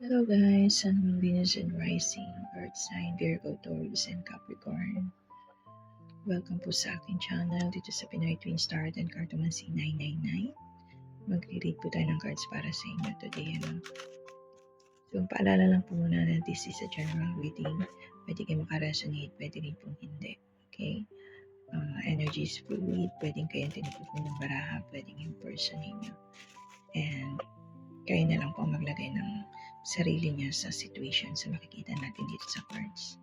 Hello guys, Sun, Moon, Venus, and Rising, Earth sign, Virgo, Taurus, and Capricorn. Welcome po sa aking channel dito sa Pinoy Twin Star and Cartomancy 999. Magre-read po tayo ng cards para sa inyo today. So, paalala lang po muna na this is a general reading. Pwede kayo makaresonate, pwede rin pong hindi. Okay? Energy is fluid, pwedeng kayo tinutupin ng baraha, pwedeng yung person ninyo. And kayo na lang po maglagay ng sarili niya sa situation sa makikita natin dito sa cards.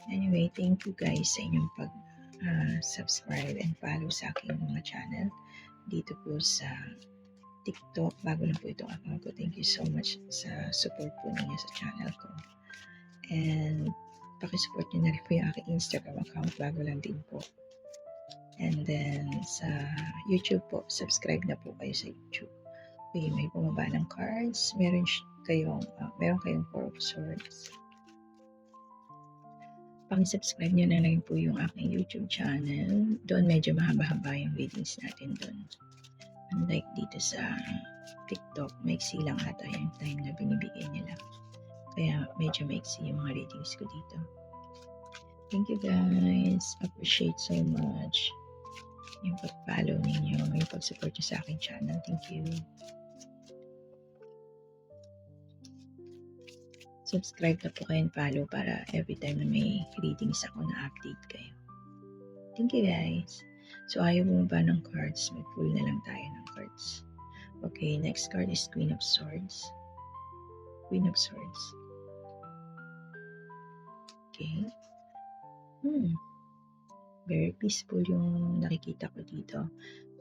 Anyway, thank you guys sa inyong pag-subscribe and follow sa aking mga channel dito po sa TikTok. Bago lang po itong account ko. Thank you so much sa support po ninyo sa channel ko. And pakisupport nyo na rin po yung aking Instagram account. Bago lang din po. And then sa YouTube po, subscribe na po kayo sa YouTube. Okay, may bumaba ng cards. Meron kayong Four of Swords. Paki-subscribe nyo na lang po yung aking YouTube channel. Doon medyo mahaba-haba yung readings natin doon. Unlike dito sa TikTok, maiksi lang ata yung time na binibigay nila. Kaya medyo maiksi yung mga readings ko dito. Thank you guys. Appreciate so much yung pag-follow ninyo, yung pag-support nyo sa aking channel. Thank you. Subscribe na po kayo and follow para every time na may readings ako na update kayo. Thank you guys. So ayaw mo ba ng cards? May pull na lang tayo ng cards. Okay, next card is Queen of Swords. Queen of Swords. Okay. Very peaceful yung nakikita ko dito.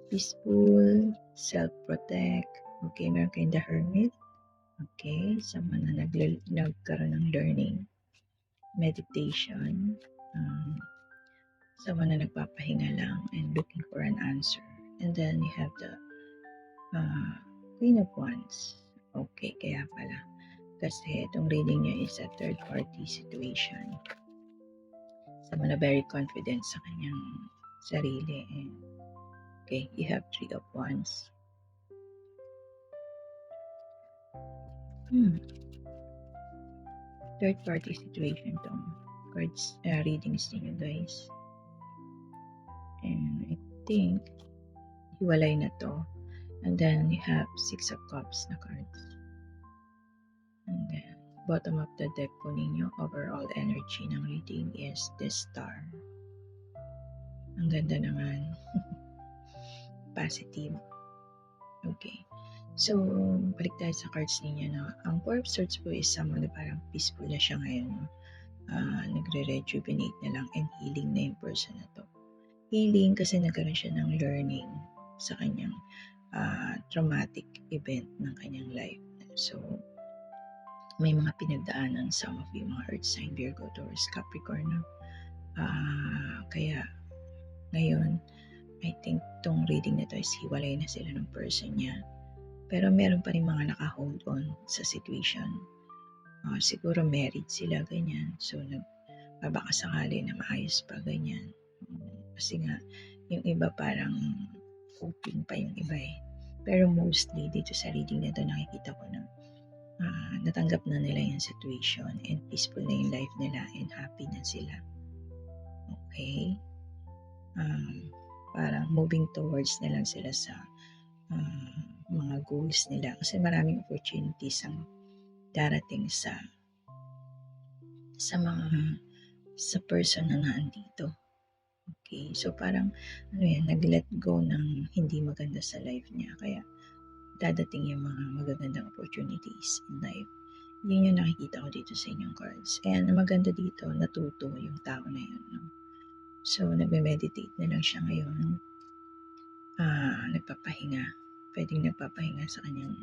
Peaceful, self-protect. Okay, meron kayong the Hermit. Okay, sa mga nagkaroon ng learning, meditation, sa mga nagpapahinga lang and looking for an answer. And then you have the Queen of Wands. Okay, kaya pala. Kasi itong reading niya is a third party situation. Sa mga very confident sa kanyang sarili. And, okay, you have Three of Wands. Third party situation tong cards readings niyo guys. And I think hiwalay na to. And then you have Six of Cups na cards. And then bottom of the deck po ninyo, overall energy ng reading is the Star. Ang ganda naman. Positive. Okay. So, balik tayo sa cards ninyo. No? Ang Four of Swords po is someone na parang peaceful na siya ngayon. No? Nagre-rejuvenate na lang and healing na yung person na to. Healing kasi nagkaroon siya ng learning sa kanyang traumatic event ng kanyang life. So, may mga pinagdaanan some of you mga Earth sign, Virgo, Taurus, Capricorn. No? Kaya, ngayon, I think tong reading na to is hiwalay na sila ng person niya. Pero meron pa rin mga naka-hold on sa situation. Siguro married sila, ganyan. So, baka sakali na maayos pa, ganyan. Kasi nga, yung iba parang hoping pa yung iba eh. Pero mostly, dito sa reading na to, nakikita ko na natanggap na nila yung situation and peaceful na yung life nila and happy na sila. Okay? Parang moving towards na lang sila sa mga goals nila kasi maraming opportunities ang darating sa person na nandito. Okay, so parang nag-let go ng hindi maganda sa life niya kaya dadating yung mga magagandang opportunities in life. Yun yung nakikita ko dito sa inyong cards. And maganda dito, natuto yung tao na yun. No? So, nagme-meditate na lang siya ngayon. Nagpapahinga. Pwedeng nagpapahinga sa kanyang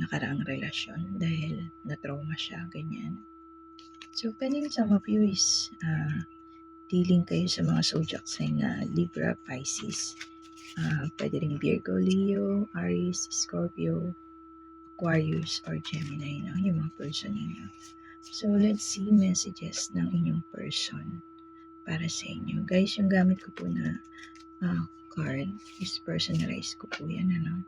nakaraang relasyon dahil na-trauma siya, ganyan. So, pwedeng some of you is dealing kayo sa mga zodiac sign na Libra, Pisces. Pwede rin Virgo, Leo, Aries, Scorpio, Aquarius, or Gemini, no? Yung mga person ninyo. So, let's see messages ng inyong person para sa inyo. Guys, yung gamit ko po na card is personalized ko po yan, ano?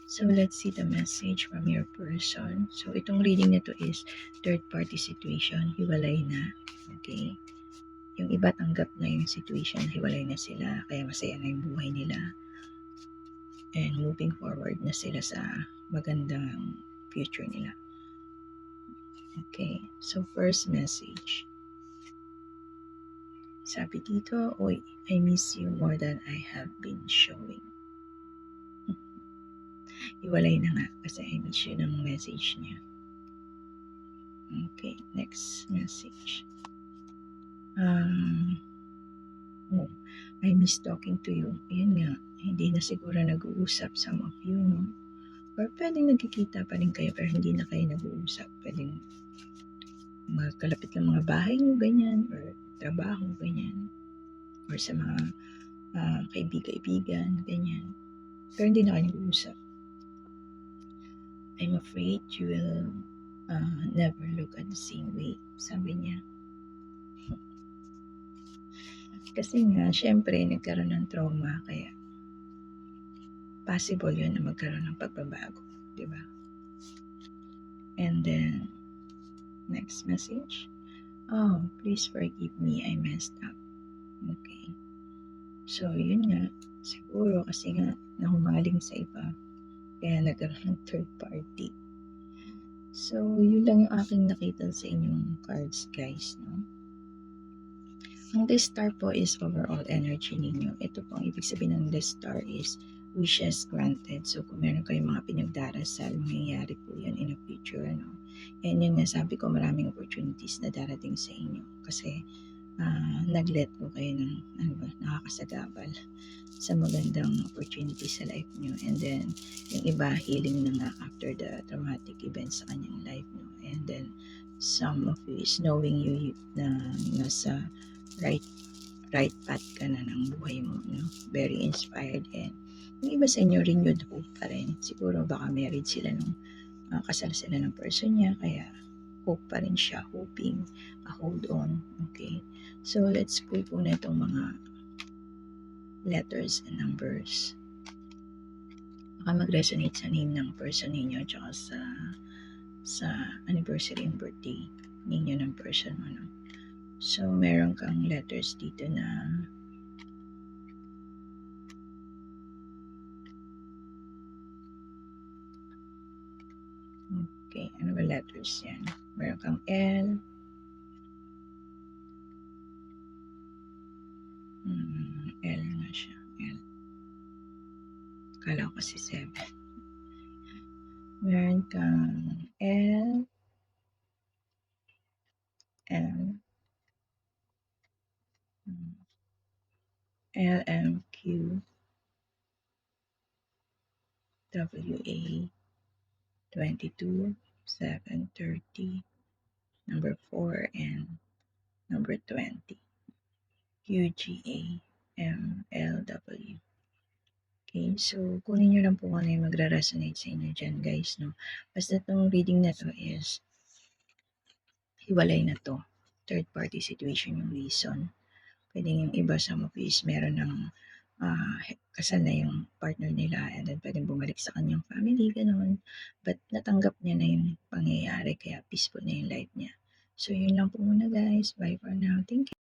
So, let's see the message from your person. So, itong reading na to is third party situation, hiwalay na. Okay? Yung iba tanggap na yung situation, hiwalay na sila, kaya masaya na yung buhay nila. And moving forward na sila sa magandang future nila. Okay, so first message. Sabi dito, "Oy, I miss you more than I have been showing." Iwalay na nga kasi I miss you ng message niya. Okay, next message. Oh, I miss talking to you. Ayan nga, hindi na siguro nag-uusap some of you, no? Or pwedeng nagkikita pa rin kayo pero hindi na kayo nag-uusap. Pwedeng magkalapit ng mga bahay nyo, ganyan, or trabaho, ganyan. Or sa mga kaibigan, ganyan. Pero hindi na kayo nag-uusap. I'm afraid you will never look at the same way, sabi niya. Kasi nga, syempre, nagkaroon ng trauma, kaya possible yun na magkaroon ng pagbabago, di ba? And then, next message. Oh, please forgive me, I messed up. Okay. So, yun nga, siguro kasi nga, nahumaling sa iba, kaya nagkaroon ng third party. So, yun lang yung aking nakita sa inyong cards, guys, no? Ang The Star po is overall energy ninyo. Ito po ang ibig sabihin ng The Star is wishes granted. So, kung meron kayong mga pinagdarasal, mangyayari po yan in the future, no? And yun nga, sabi ko, maraming opportunities na darating sa inyo. Kasi, nag-let go kayo ng nakakasagabal sa magandang opportunity sa life nyo. And then, yung iba, healing na nga after the traumatic events sa kanyang life nyo. And then, some of you is knowing you na nasa right path ka na ng buhay mo. No? Very inspired. And yung iba sa inyo, renewed hope pa rin. Siguro baka married sila nung kasal sila ng person niya. Kaya, hope pa rin siya, hoping, hold on. Okay? So, let's pull po na itong mga letters and numbers. Baka mag-resonate sa name ng person ninyo tsaka sa anniversary and birthday ninyo ng person mo. No? So, meron kang letters dito na okay, ano ba letters yan? Meron kang L, L na siya. L. Kala ko kasi 7. Meron kang L, M, L, M, Q, W, A, 22, 7, 30, number 4, and number 20. Q, G, A, M, L, W. Okay, so kunin nyo lang po kung ano yung magra-resonate sa inyo dyan, guys, no? Basta itong reading na to is hiwalay na to. Third party situation yung reason. Pwede yung iba sa mga is meron ng kasal na yung partner nila and then pwedeng bumalik sa kanyang family, ganun. But natanggap niya na yung pangyayari kaya peaceful na yung life niya. So yun lang po muna, guys. Bye for now. Thank you.